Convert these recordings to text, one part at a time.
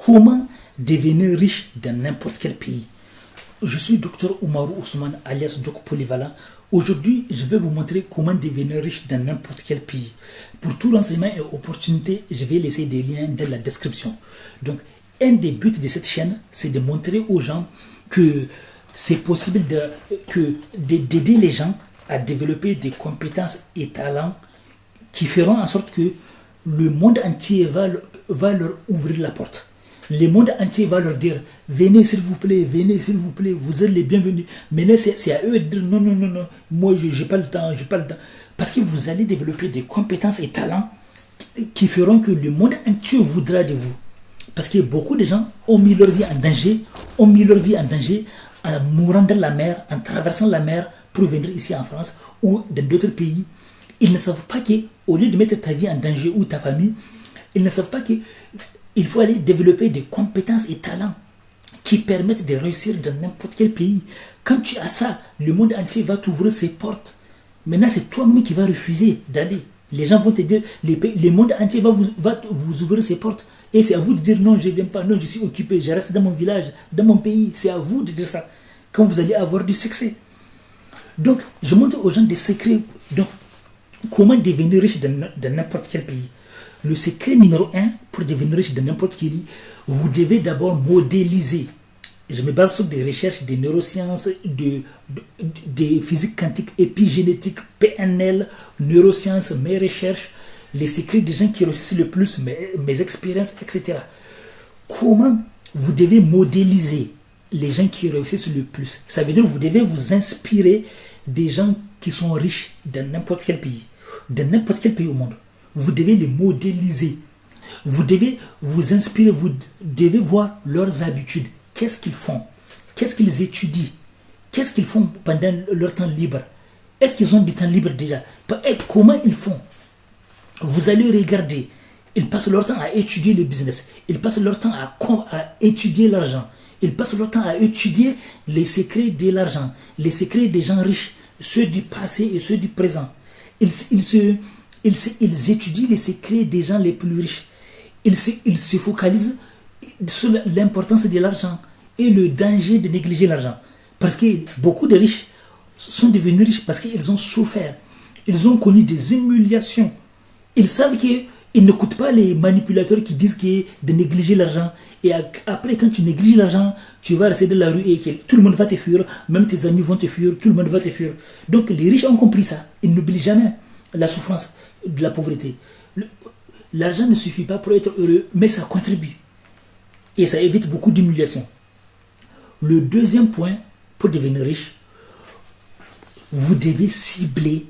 Comment devenir riche dans n'importe quel pays? Je suis Dr Oumarou Ousmane alias Doc Polyvalent. Aujourd'hui, je vais vous montrer comment devenir riche dans n'importe quel pays. Pour tout renseignement et opportunité, je vais laisser des liens dans la description. Donc, un des buts de cette chaîne, c'est de montrer aux gens que c'est possible d'aider les gens à développer des compétences et talents qui feront en sorte que le monde entier va leur ouvrir la porte. Le monde entier va leur dire venez s'il vous plaît, vous êtes les bienvenus. Maintenant c'est à eux de dire non, moi je n'ai pas le temps, Parce que vous allez développer des compétences et talents qui feront que le monde entier voudra de vous. Parce que beaucoup de gens ont mis leur vie en danger, en mourant dans la mer, en traversant la mer pour venir ici en France ou dans d'autres pays. Ils ne savent pas qu'au lieu de mettre ta vie en danger ou ta famille, ils ne savent pas qu'il faut aller développer des compétences et talents qui permettent de réussir dans n'importe quel pays. Quand tu as ça, le monde entier va t'ouvrir ses portes. Maintenant, c'est toi-même qui vas refuser d'aller. Les gens vont te dire, le monde entier va vous ouvrir ses portes. Et c'est à vous de dire non, je ne viens pas, non, je suis occupé, je reste dans mon village, dans mon pays. C'est à vous de dire ça. Quand vous allez avoir du succès. Donc, je montre aux gens des secrets. Donc, comment devenir riche dans n'importe quel pays. Le secret numéro 1 pour devenir riche dans n'importe quel pays, vous devez d'abord modéliser. Je me base sur des recherches de neurosciences, de physique quantique, épigénétique, PNL, neurosciences, mes recherches, les secrets des gens qui réussissent le plus, mes expériences, etc. Comment vous devez modéliser les gens qui réussissent le plus? Ça veut dire que vous devez vous inspirer des gens qui sont riches dans n'importe quel pays au monde. Vous devez les modéliser. Vous devez vous inspirer, vous devez voir leurs habitudes. Qu'est-ce qu'ils font? Qu'est-ce qu'ils étudient? Qu'est-ce qu'ils font pendant leur temps libre? Est-ce qu'ils ont du temps libre déjà? Et comment ils font? Vous allez regarder. Ils passent leur temps à étudier le business. Ils passent leur temps à étudier l'argent. Ils passent leur temps à étudier les secrets de l'argent, les secrets des gens riches, ceux du passé et ceux du présent. Ils étudient les secrets des gens les plus riches. Ils se focalisent sur l'importance de l'argent et le danger de négliger l'argent. Parce que beaucoup de riches sont devenus riches parce qu'ils ont souffert. Ils ont connu des humiliations. Ils savent qu'ils n'écoutent pas les manipulateurs qui disent que de négliger l'argent. Et après, quand tu négliges l'argent, tu vas rester dans la rue et tout le monde va te fuir. Même tes amis vont te fuir, tout le monde va te fuir. Donc les riches ont compris ça. Ils n'oublient jamais la souffrance de la pauvreté. L'argent ne suffit pas pour être heureux, mais ça contribue. Et ça évite beaucoup d'humiliations. Le deuxième point, pour devenir riche, vous devez cibler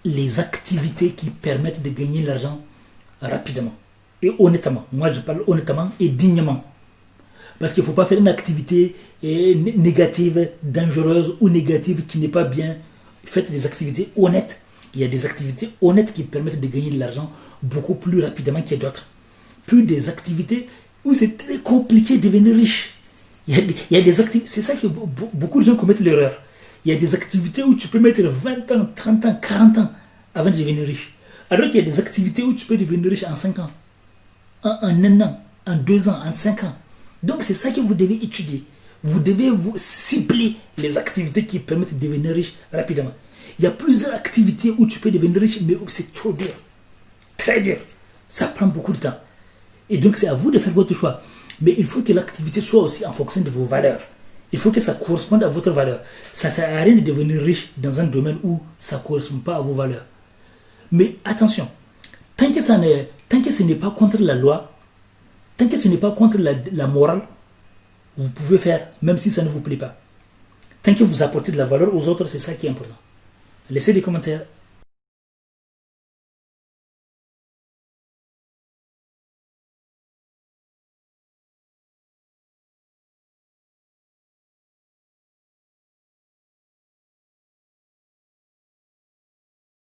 les activités qui permettent de gagner l'argent rapidement et honnêtement. Moi, je parle honnêtement et dignement. Parce qu'il ne faut pas faire une activité négative, dangereuse ou négative qui n'est pas bien. Faites des activités honnêtes. Il y a des activités honnêtes qui permettent de gagner de l'argent beaucoup plus rapidement que d'autres. Puis des activités où c'est très compliqué de devenir riche. Il y a des activités, c'est ça que beaucoup de gens commettent l'erreur. Il y a des activités où tu peux mettre 20 ans, 30 ans, 40 ans avant de devenir riche. Alors qu'il y a des activités où tu peux devenir riche en 5 ans, en 1 an, en 2 ans, en 5 ans. Donc c'est ça que vous devez étudier. Vous devez vous cibler les activités qui permettent de devenir riche rapidement. Il y a plusieurs activités où tu peux devenir riche, mais c'est trop dur. Très dur. Ça prend beaucoup de temps. Et donc c'est à vous de faire votre choix. Mais il faut que l'activité soit aussi en fonction de vos valeurs. Il faut que ça corresponde à votre valeur. Ça ne sert à rien de devenir riche dans un domaine où ça ne correspond pas à vos valeurs. Mais attention, tant que ce n'est pas contre la loi, tant que ce n'est pas contre la morale, vous pouvez faire, même si ça ne vous plaît pas. Tant que vous apportez de la valeur aux autres, c'est ça qui est important. Laissez des commentaires,